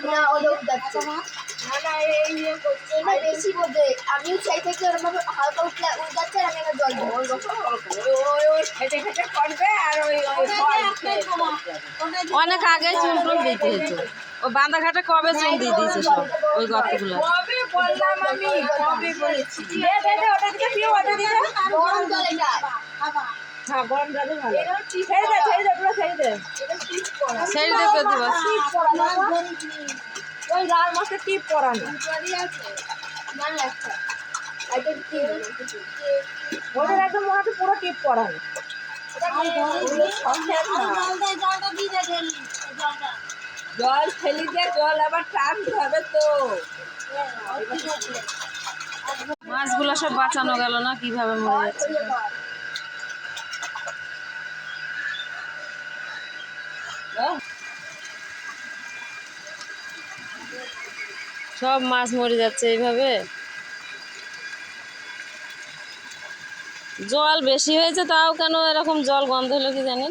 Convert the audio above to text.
না ওদের যাচ্ছে না না এই এটা বেশি বোঝে আমিও চাই থেকে ওর মধ্যে হালকা উঠলে যাচ্ছে আর আমি একটা জল দেবো ওই খেটে খেটে করবে আর ওই অনেক আগে চুন টুন দিতে হতো। ও বাঁধাঘাটে কবে চুন দিয়ে দিয়েছে সব ওই গর্তগুলো। কবে বললাম আমি কবে বলেছি দে দে দে ওটা দিকে পিও ওটা দিকে গরম জলে যায় হ্যাঁ গরম জলে ভালো এটা ঠিক ছেড়ে দে পুরো ছেড়ে দে এটা ঠিক করা ছেড়ে দে প্রতিভা টিপ করা ওই লাল মাছের টিপ করানো আছে ভালো লাগছে এটা টিপ ওটা একদম মনে হচ্ছে পুরো টিপ করানো জল ফেলি দিয়ে জল আবার টানতে হবে তো মাছগুলো সব বাঁচানো গেল না, কিভাবে মরে যাচ্ছে সব মাছ মরে যাচ্ছে এইভাবে। জল বেশি হয়েছে তাও কেন এরকম জল গন্ধ হলো কি জানি।